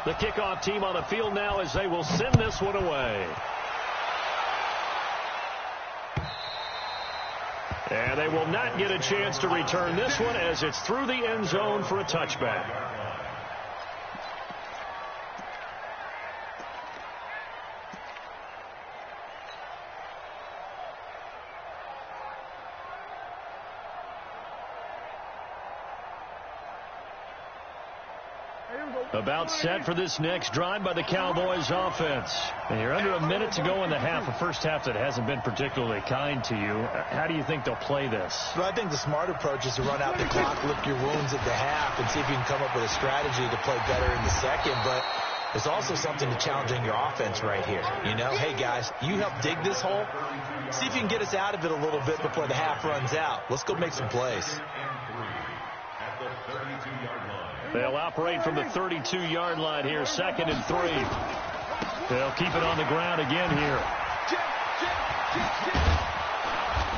The kickoff team on the field now as they will send this one away. And they will not get a chance to return this one as it's through the end zone for a touchback. About set for this next drive by the Cowboys offense. And you're under a minute to go in the half, a first half that hasn't been particularly kind to you. How do you think they'll play this? Well, I think the smart approach is to run out the clock, lick your wounds at the half, and see if you can come up with a strategy to play better in the second. But there's also something to challenging your offense right here. You know, hey, guys, you help dig this hole. See if you can get us out of it a little bit before the half runs out. Let's go make some plays. They'll operate from the 32-yard line here, 2nd and 3. They'll keep it on the ground again here.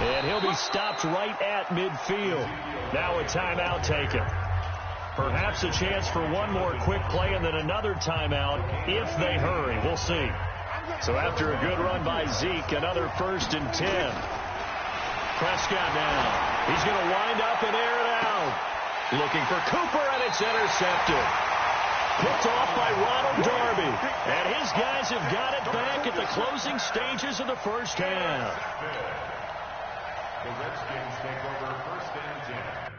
And he'll be stopped right at midfield. Now a timeout taken. Perhaps a chance for one more quick play and then another timeout if they hurry. We'll see. So after a good run by Zeke, another 1st and 10. Prescott now. He's going to wind up and air it out. Looking for Cooper, and it's intercepted. Picked off by Ronald Darby. And his guys have got it back at the closing stages of the first half. The Redskins take over 1st and 10.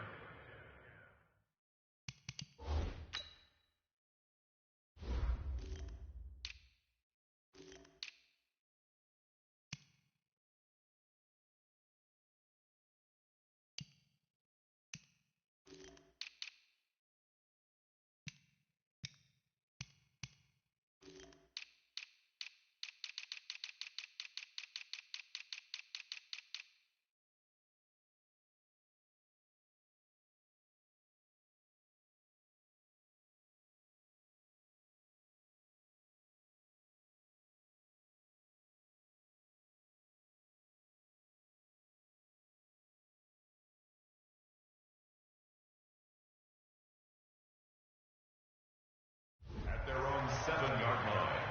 Their own 7-yard line.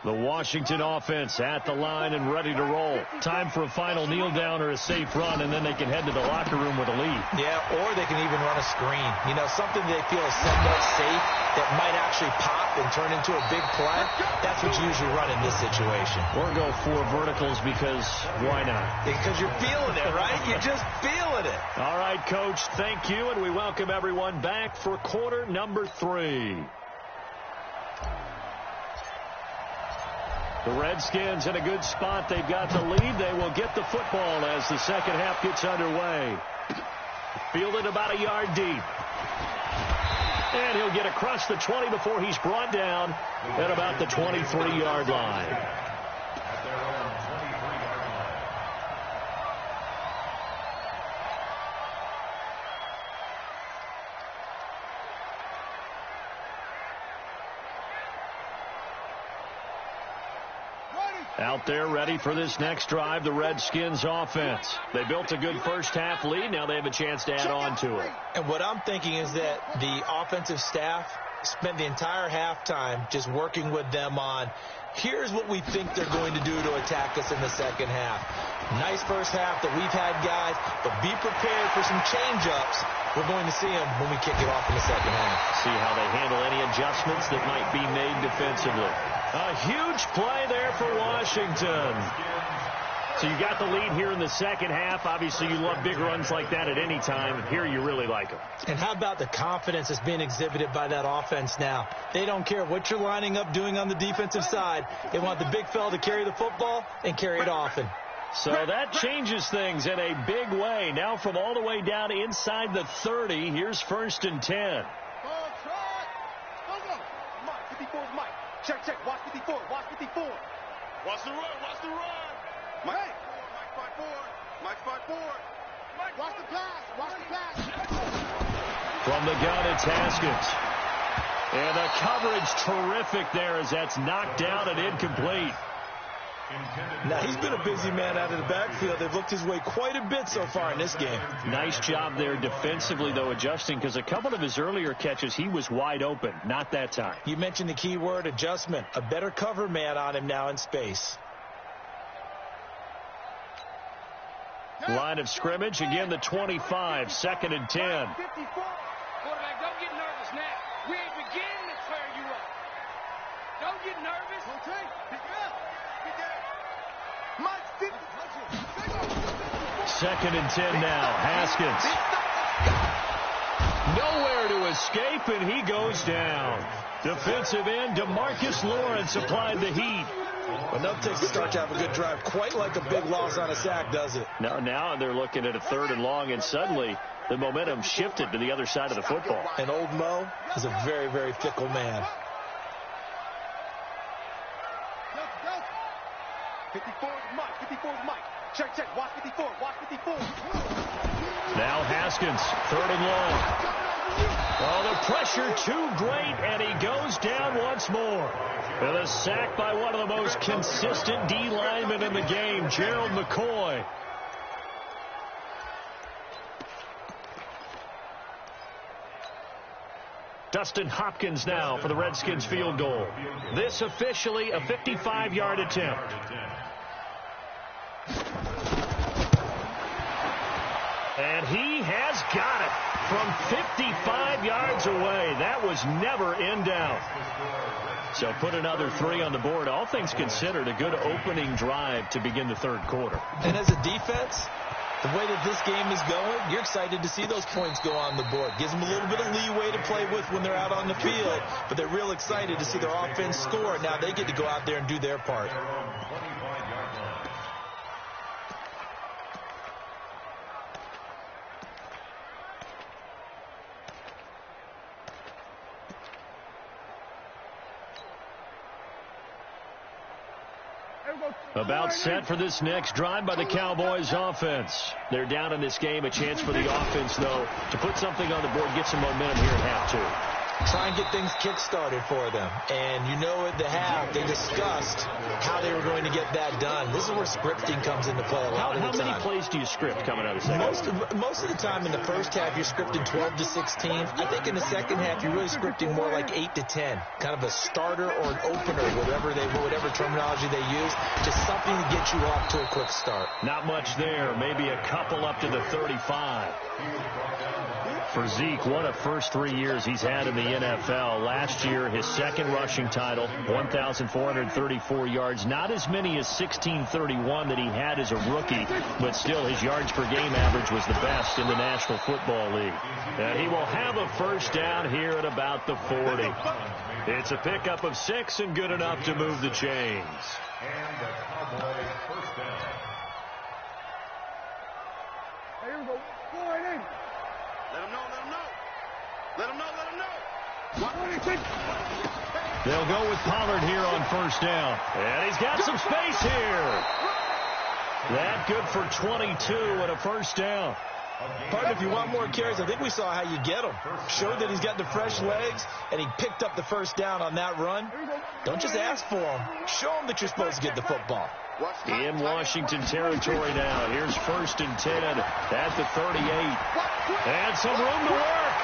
The Washington offense at the line and ready to roll. Time for a final kneel down or a safe run, and then they can head to the locker room with a lead. Yeah, or they can even run a screen. You know, something they feel is somewhat safe that might actually pop and turn into a big play. That's what you usually run in this situation. Or go 4 verticals because why not? Because you're feeling it, right? You're just feeling it. All right, Coach, thank you, and we welcome everyone back for quarter number 3. The Redskins in a good spot. They've got the lead. They will get the football as the second half gets underway. Fielded about a yard deep. And he'll get across the 20 before he's brought down at about the 23-yard line. At their own 23-yard line. Out there ready for this next drive, the Redskins offense. They built a good first half lead. Now they have a chance to add on to it. And what I'm thinking is that the offensive staff spent the entire halftime just working with them on, here's what we think they're going to do to attack us in the second half. Nice first half that we've had, guys, but be prepared for some change-ups. We're going to see them when we kick it off in the second half. See how they handle any adjustments that might be made defensively. A huge play there for Washington. So you got the lead here in the second half. Obviously, you love big runs like that at any time. Here you really like them. And how about the confidence that's being exhibited by that offense now? They don't care what you're lining up doing on the defensive side. They want the big fella to carry the football and carry it often. So that changes things in a big way. Now from all the way down inside the 30, here's 1st and 10. Check, check. Watch 54. Watch 54. Watch the run. Watch the run. Mike 54. Mike 54. Mike 54. Watch the pass. Watch the pass. From the gun, it's Haskins. And the coverage terrific there as that's knocked down and incomplete. Now, he's been a busy man out of the backfield. They've looked his way quite a bit so far in this game. Nice job there defensively, though, adjusting, because a couple of his earlier catches, he was wide open. Not that time. You mentioned the key word, adjustment. A better cover man on him now in space. Line of scrimmage, again the 25, 2nd and 10. Quarterback, don't get nervous now. We ain't beginning to tear you up. Don't get nervous. Okay, pick it up. Pick it up. Mike, 2nd and 10 now. Haskins. Nowhere to escape, and he goes down. Defensive end DeMarcus Lawrence applied the heat. But no takes to start to have a good drive. Quite like a big loss on a sack, does it? Now they're looking at a 3rd and long, and suddenly the momentum shifted to the other side of the football. And old Mo is a very, very fickle man. 54 is Mike. 54 is Mike. Check, check. Watch 54. Watch 54. Now Haskins, 3rd and long. Oh, the pressure too great, and he goes down once more. And a sack by one of the most consistent D linemen in the game, Gerald McCoy. Dustin Hopkins now for the Redskins field goal. This officially a 55-yard attempt. And he has got it from 55 yards away. That was never in doubt. So put another 3 on the board. All things considered, a good opening drive to begin the 3rd quarter. And as a defense, the way that this game is going, you're excited to see those points go on the board. Gives them a little bit of leeway to play with when they're out on the field, but they're real excited to see their offense score. Now they get to go out there and do their part. About set for this next drive by the Cowboys offense. They're down in this game. A chance for the offense, though, to put something on the board, get some momentum here at half 2. Try and get things kick-started for them. And you know at the half, they discussed how they were going to get that done. This is where scripting comes into play a lot of the time. How many plays do you script coming out of the second half? Most of the time in the first half, you're scripting 12 to 16. I think in the second half, you're really scripting more like 8 to 10. Kind of a starter or an opener, whatever terminology they use. Just something to get you off to a quick start. Not much there. Maybe a couple up to the 35. For Zeke, what a first 3 years he's had in the NFL. Last year, his 2nd rushing title, 1,434 yards. Not as many as 1,631 that he had as a rookie, but still his yards per game average was the best in the National Football League. And he will have a first down here at about the 40. It's a pickup of 6 and good enough to move the chains. And the Cowboys first down. Here we go. Go right in. Let him know, let him know. Let him know, let him know. They'll go with Pollard here on first down. And he's got some space here. That good for 22 and a first down. Partner, if you want more carries, I think we saw how you get him. Showed that he's got the fresh legs, and he picked up the first down on that run. Don't just ask for him. Show him that you're supposed to get the football. In Washington territory now. Here's 1st and 10 at the 38. And some room to work.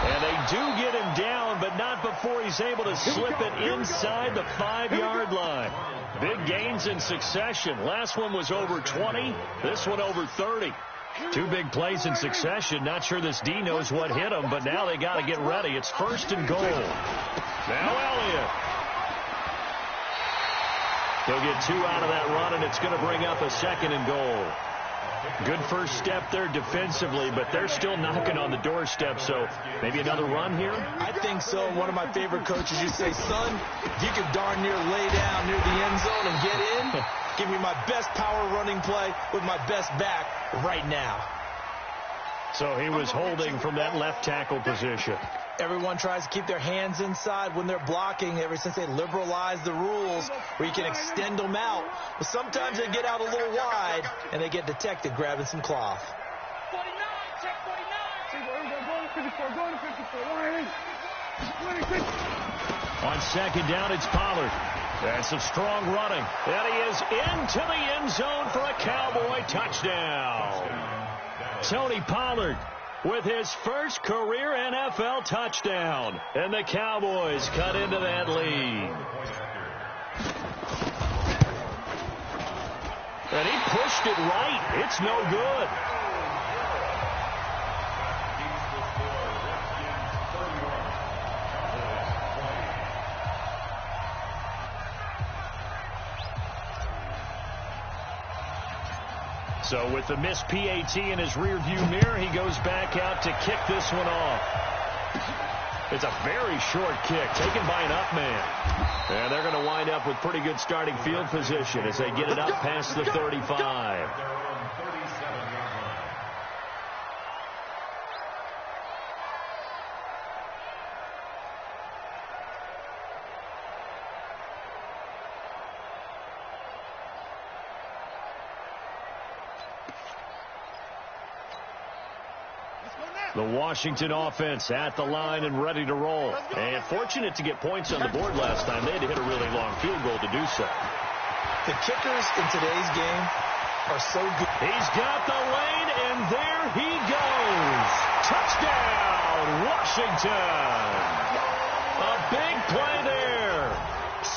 And they do get him down, but not before he's able to slip it inside the 5-yard line. Big gains in succession. Last one was over 20. This one over 30. 2 big plays in succession. Not sure this D knows what hit him, but now they got to get ready. It's 1st and goal. Now Elliott. They'll get 2 out of that run, and it's going to bring up a 2nd and goal. Good first step there defensively, but they're still knocking on the doorstep, so maybe another run here? I think so. One of my favorite coaches used to say, son, if you could darn near lay down near the end zone and get in, give me my best power running play with my best back right now. So he was holding from that left tackle position. Everyone tries to keep their hands inside when they're blocking ever since they liberalized the rules where you can extend them out. But sometimes they get out a little wide and they get detected grabbing some cloth. 49, check 49. On second down, it's Pollard. That's some strong running. And he is into the end zone for a Cowboy touchdown. Tony Pollard with his first career NFL touchdown. And the Cowboys cut into that lead. And he pushed it right. It's no good. So with the missed PAT in his rearview mirror, he goes back out to kick this one off. It's a very short kick taken by an up man. And they're going to wind up with pretty good starting field position as they get it up past the 35. The Washington offense at the line and ready to roll. And fortunate to get points on the board last time. They had to hit a really long field goal to do so. The kickers in today's game are so good. He's got the lane, and there he goes. Touchdown, Washington. A big play there.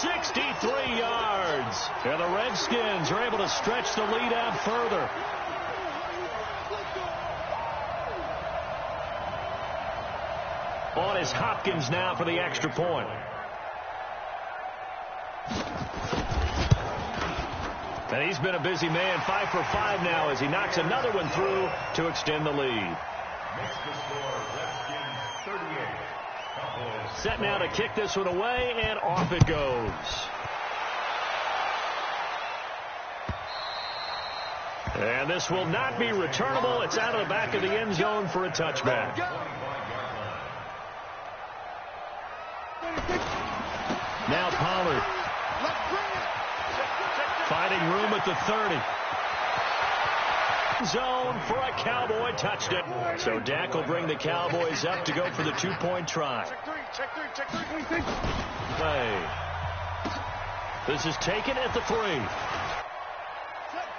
63 yards. And the Redskins are able to stretch the lead out further. On is Hopkins now for the extra point. And he's been a busy man, 5 for 5 now as he knocks another one through to extend the lead. Set now to kick this one away, and off it goes. And this will not be returnable. It's out of the back of the end zone for a touchback. Now Pollard. Finding room at the 30. Zone for a Cowboy touchdown. So Dak will bring the Cowboys up to go for the 2-point try. Play. This is taken at the 3.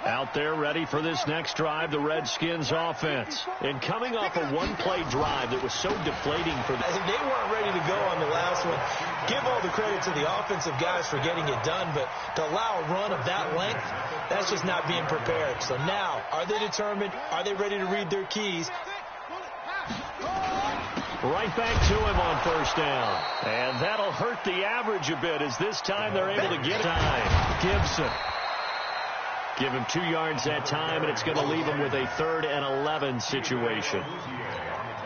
Out there ready for this next drive, the Redskins offense. And coming off a one-play drive that was so deflating for them. They weren't ready to go on the last one. Give all the credit to the offensive guys for getting it done, but to allow a run of that length, that's just not being prepared. So now, are they determined? Are they ready to read their keys? Right back to him on first down. And that'll hurt the average a bit as this time they're able to get time. Gibson. Give him 2 yards that time, and it's going to leave him with a 3rd and 11 situation.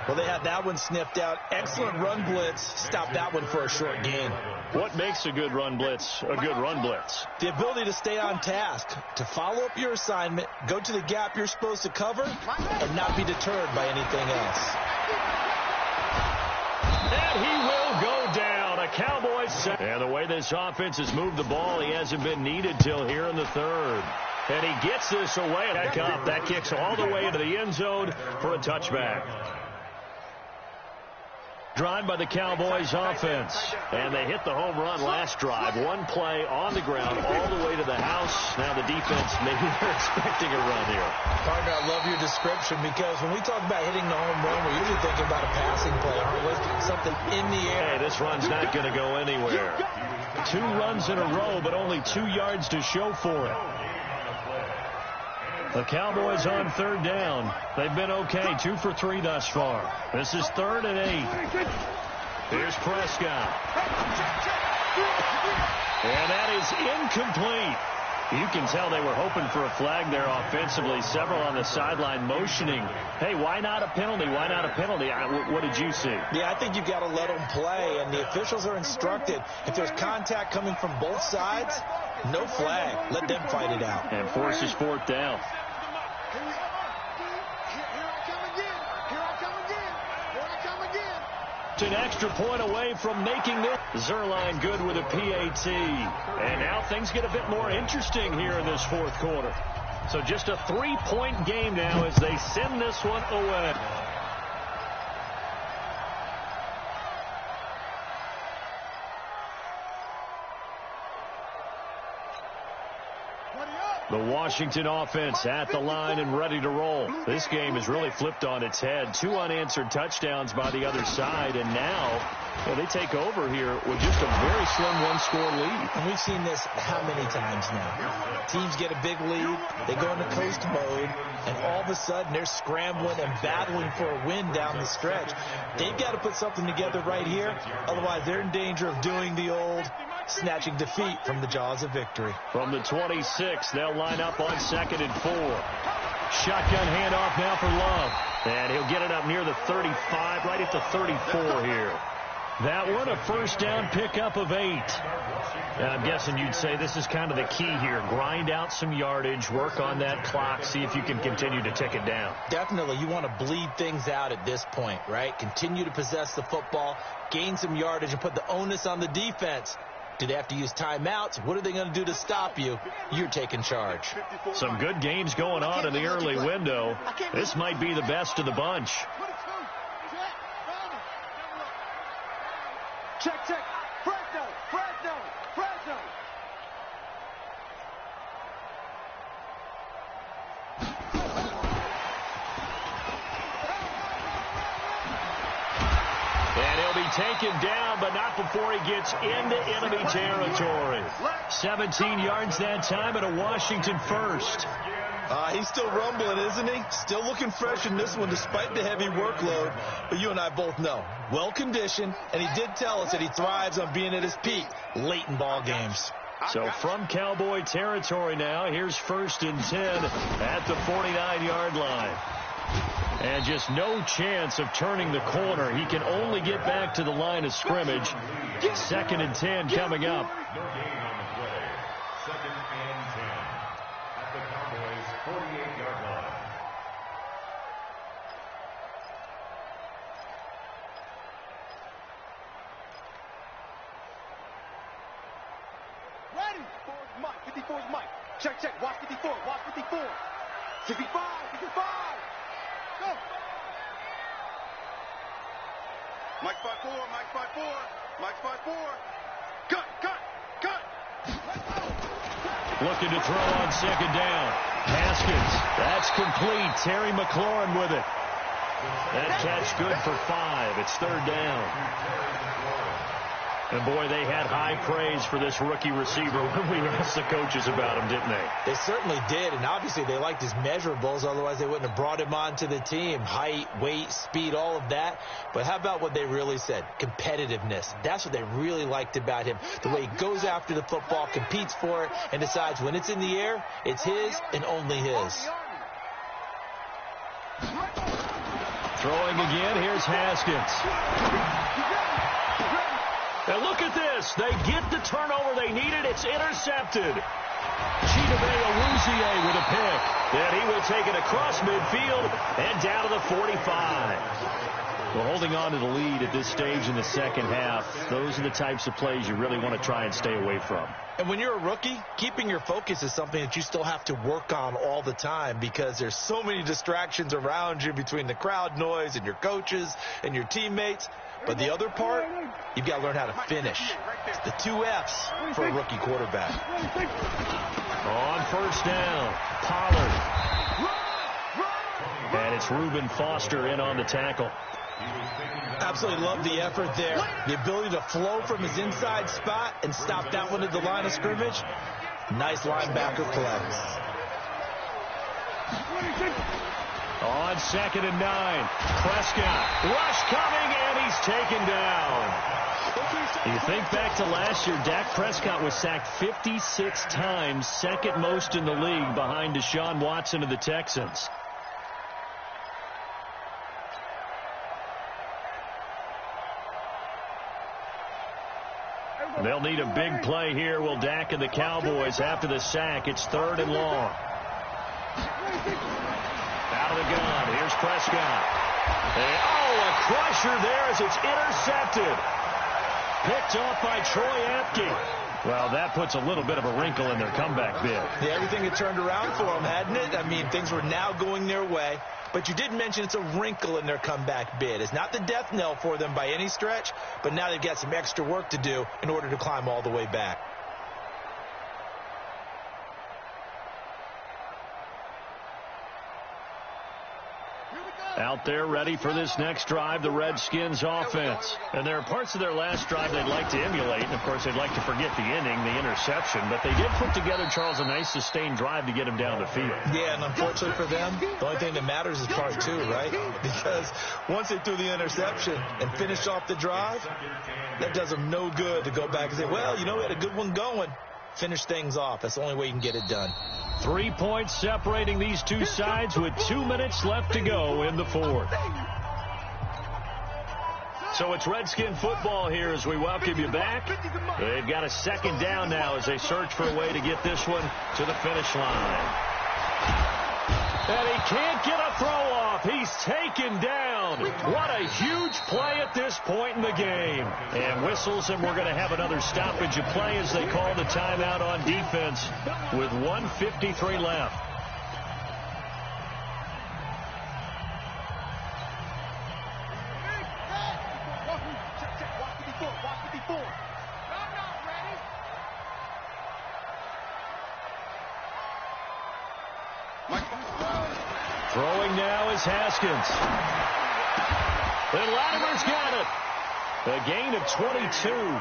Well, they had that one sniffed out. Excellent run blitz. Stop that one for a short gain. What makes a good run blitz a good run blitz? The ability to stay on task, to follow up your assignment, go to the gap you're supposed to cover, and not be deterred by anything else. And he will go down. A Cowboys set. And the way this offense has moved the ball, he hasn't been needed till here in the 3rd. And he gets this away. Back up. That kicks all the way into the end zone for a touchback. Drive by the Cowboys offense. And they hit the home run last drive. One play on the ground all the way to the house. Now the defense, maybe they're expecting a run here. Partner, I love your description because when we talk about hitting the home run, we're usually thinking about a passing play, aren't we? Something in the air. Hey, this run's not going to go anywhere. 2 runs in a row, but only 2 yards to show for it. The Cowboys on 3rd down. They've been okay, 2 for 3 thus far. This is 3rd and 8. Here's Prescott. And that is incomplete. You can tell they were hoping for a flag there offensively. Several on the sideline motioning. Hey, why not a penalty? Why not a penalty? What did you see? Yeah, I think you've got to let them play, and the officials are instructed. If there's contact coming from both sides, no flag. Let them fight it out. And forces 4th down. An extra point away from making this. Zerline good with a PAT. And now things get a bit more interesting here in this 4th quarter. So just a 3-point game now as they send this one away. The Washington offense at the line and ready to roll. This game is really flipped on its head. 2 unanswered touchdowns by the other side, and now they take over here with just a very slim one-score lead. And we've seen this how many times now? Teams get a big lead, they go into coast mode, and all of a sudden they're scrambling and battling for a win down the stretch. They've got to put something together right here, otherwise they're in danger of doing the old snatching defeat from the jaws of victory. From the 26, they'll line up on 2nd and 4. Shotgun handoff now for Love. And he'll get it up near the 35, right at the 34 here. That one, a first down pickup of 8. I'm guessing you'd say this is kind of the key here. Grind out some yardage, work on that clock, see if you can continue to tick it down. Definitely. You want to bleed things out at this point, right? Continue to possess the football, gain some yardage, and put the onus on the defense. Do they have to use timeouts? What are they going to do to stop you? You're taking charge. Some good games going on in the early window. This might be the best of the bunch. Check. Fresno. And he'll be taken down, but not before he gets into enemy territory. 17 yards that time and a Washington first. He's still rumbling, isn't he? Still looking fresh in this one despite the heavy workload. But you and I both know, well-conditioned, and he did tell us that he thrives on being at his peak late in ball games. So from Cowboy territory now, here's 1st and 10 at the 49-yard line. And just no chance of turning the corner. He can only get back to the line of scrimmage. 2nd and 10 coming up. No gain on the play. 2nd and 10 at the Cowboys' 48-yard line. Ready. 54's Mike. Check. Watch 54. 65. Go. Mike 5-4. Cut. Looking to throw on 2nd down. Haskins. That's complete. Terry McLaurin with it. That catch good for 5. It's 3rd down. And, boy, they had high praise for this rookie receiver when we asked the coaches about him, didn't they? They certainly did, and obviously they liked his measurables. Otherwise, they wouldn't have brought him onto the team. Height, weight, speed, all of that. But how about what they really said? Competitiveness. That's what they really liked about him. The way he goes after the football, competes for it, and decides when it's in the air, it's his and only his. Throwing again, here's Haskins. And look at this. They get the turnover they needed. It's intercepted. Chidobe Awuzie with a pick. And he will take it across midfield and down to the 45. Well, holding on to the lead at this stage in the second half, those are the types of plays you really want to try and stay away from. And when you're a rookie, keeping your focus is something that you still have to work on all the time because there's so many distractions around you between the crowd noise and your coaches and your teammates. But the other part, you've got to learn how to finish. It's the 2 F's for a rookie quarterback. On 1st down, Pollard. And it's Reuben Foster in on the tackle. Absolutely love the effort there. The ability to flow from his inside spot and stop that one at the line of scrimmage. Nice linebacker play. On 2nd and 9, Prescott. Rush coming, and he's taken down. You think back to last year, Dak Prescott was sacked 56 times, 2nd most in the league behind Deshaun Watson of the Texans. They'll need a big play here, will Dak and the Cowboys after the sack. It's 3rd and long. Out of the gun. Here's Prescott. A crusher there as it's intercepted. Picked off by Troy Apke. Well, that puts a little bit of a wrinkle in their comeback bid. Yeah, everything had turned around for them, hadn't it? I mean, things were now going their way. But you did mention it's a wrinkle in their comeback bid. It's not the death knell for them by any stretch, but now they've got some extra work to do in order to climb all the way back. Out there ready for this next drive, the Redskins offense. And there are parts of their last drive they'd like to emulate. And, of course, they'd like to forget the inning, the interception. But they did put together, Charles, a nice sustained drive to get him down the field. Yeah, and unfortunately for them, the only thing that matters is part two, right? Because once they threw the interception and finished off the drive, that does them no good to go back and say, well, you know, we had a good one going. Finish things off. That's the only way you can get it done. 3 points separating these two sides with 2 minutes left to go in the fourth. So it's Redskin football here as we welcome you back. They've got a second down now as they search for a way to get this one to the finish line. And he can't get a throw off. He's taken down. What a huge play at this point in the game. And whistles, and we're going to have another stoppage of play as they call the timeout on defense with 1:53 left. Throwing now is Haskins. And Latimer's got it. A gain of 22.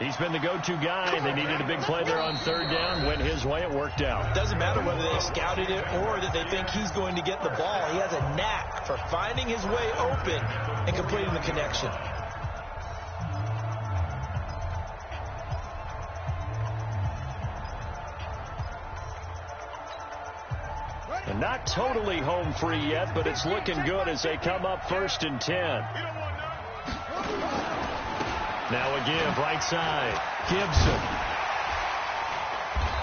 He's been the go-to guy. They needed a big play there on third down. Went his way. It worked out. Doesn't matter whether they scouted it or that they think he's going to get the ball. He has a knack for finding his way open and completing the connection. And not totally home free yet, but it's looking good as they come up 1st and 10. Now again, right side, Gibson.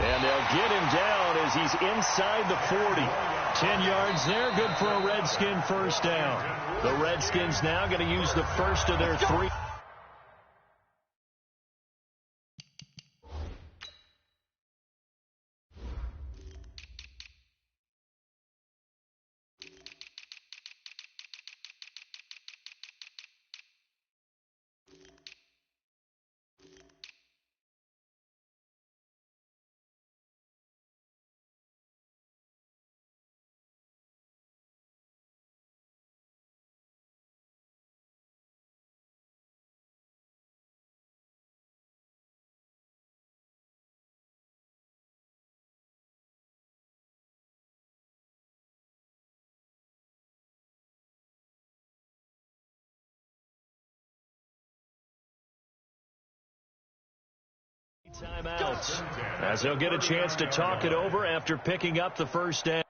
And they'll get him down as he's inside the 40. 10 yards there, good for a Redskin first down. The Redskins now going to use the first of their three. Timeouts as they'll get a chance to talk it over after picking up the first down.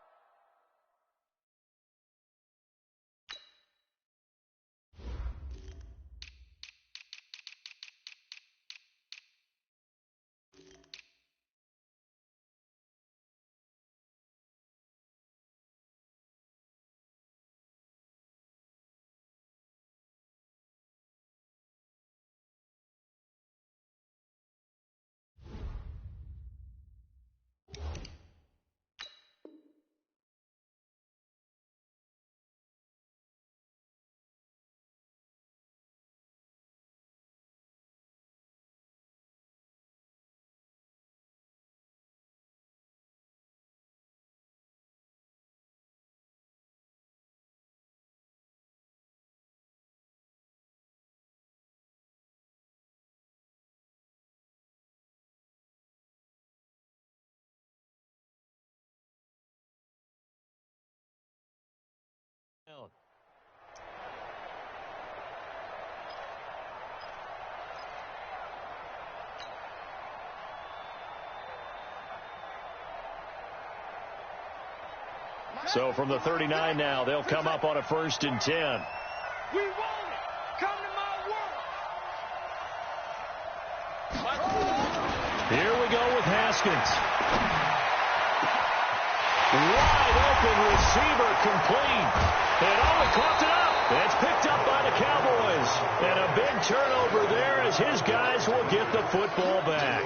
So from the 39 now, they'll come up on a 1st and 10. We want it. Come to my world. Here we go with Haskins. Wide open receiver complete. And he caught it up. It's picked up by the Cowboys. And a big turnover there as his guys will get the football back.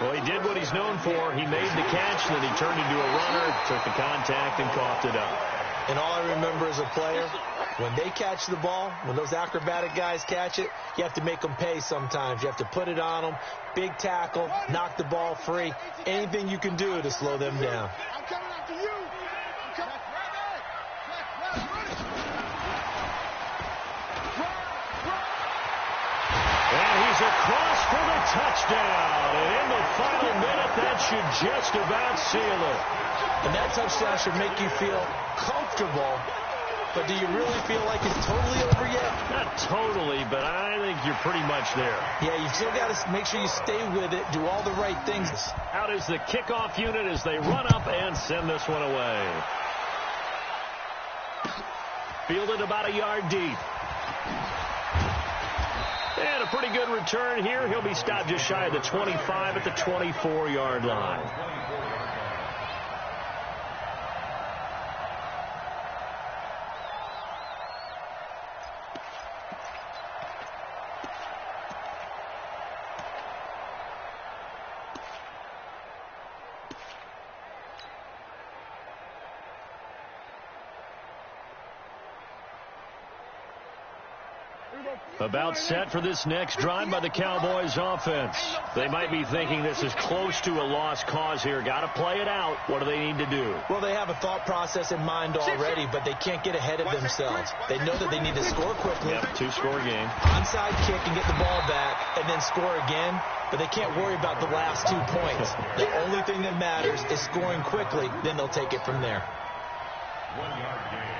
Well, he did what he's known for. He made the catch, then he turned into a runner, took the contact, and coughed it up. And all I remember as a player When they catch the ball, when those acrobatic guys catch it, you have to make them pay sometimes. You have to put it on them, big tackle, knock the ball free, anything you can do to slow them down. I'm coming after you. I'm coming. And he's across for the touchdown. And in the final minute, that should just about seal it. And that touchdown should make you feel comfortable. But do you really feel like it's totally over yet? Not totally, but I think you're pretty much there. Yeah, you've still got to make sure you stay with it, do all the right things. Out is the kickoff unit as they run up and send this one away. Fielded about a yard deep. And a pretty good return here. He'll be stopped just shy of the 25 at the 24-yard line. About set for this next drive by the Cowboys offense. They might be thinking this is close to a lost cause here. Got to play it out. What do they need to do? Well, they have a thought process in mind already, but they can't get ahead of themselves. They know that they need to score quickly. Yep, two-score game. Onside kick and get the ball back and then score again, but they can't worry about the last 2 points. The only thing that matters is scoring quickly, then they'll take it from there.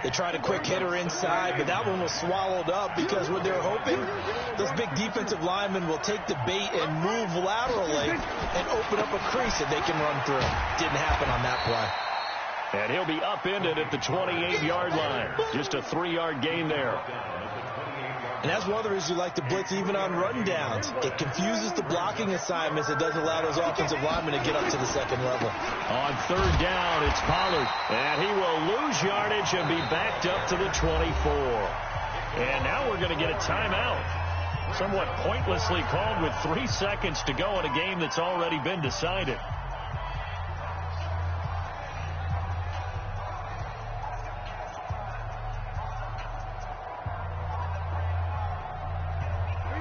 They tried a quick hitter inside, but that one was swallowed up because what they're hoping, those big defensive linemen will take the bait and move laterally and open up a crease that they can run through. Didn't happen on that play. And he'll be upended at the 28-yard line. Just a 3-yard gain there. And that's one of the reasons you like to blitz even on run downs. It confuses the blocking assignments. It doesn't allow those offensive linemen to get up to the second level. On third down, it's Pollard. And he will lose yardage and be backed up to the 24. And now we're going to get a timeout. Somewhat pointlessly called with 3 seconds to go in a game that's already been decided.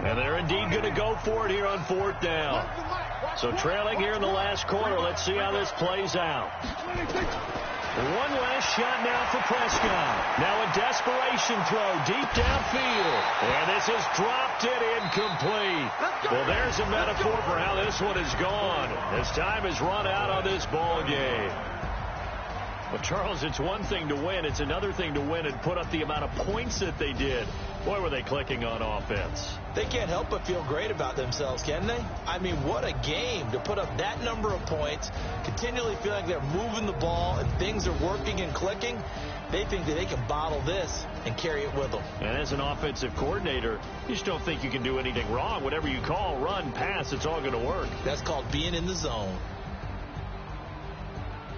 And they're indeed going to go for it here on fourth down. So trailing here in the last quarter. Let's see how this plays out. One last shot now for Prescott. Now a desperation throw deep downfield. And this has dropped it incomplete. Well, there's a metaphor for how this one is gone. As time has run out on this ball game. Well, Charles, it's one thing to win. It's another thing to win and put up the amount of points that they did. Boy, were they clicking on offense. They can't help but feel great about themselves, can they? I mean, what a game to put up that number of points, continually feel like they're moving the ball and things are working and clicking. They think that they can bottle this and carry it with them. And as an offensive coordinator, you just don't think you can do anything wrong. Whatever you call, run, pass, it's all going to work. That's called being in the zone.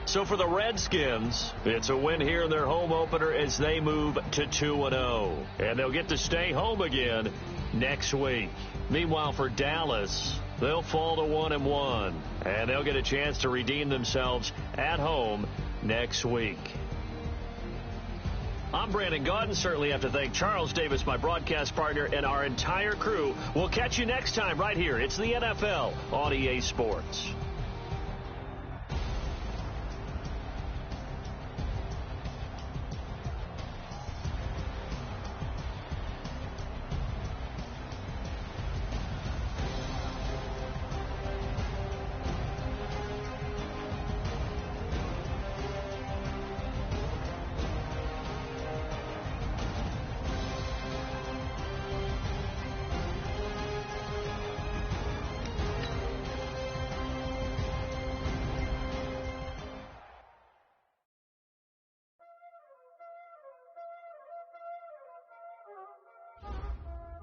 So for the Redskins, it's a win here in their home opener as they move to 2-0. And they'll get to stay home again next week. Meanwhile, for Dallas, they'll fall to 1-1. And they'll get a chance to redeem themselves at home next week. I'm Brandon Gaudin. Certainly have to thank Charles Davis, my broadcast partner, and our entire crew. We'll catch you next time right here. It's the NFL on EA Sports.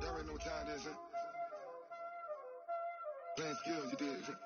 Y'all already know what time it is, huh? Playing skills, you did, huh?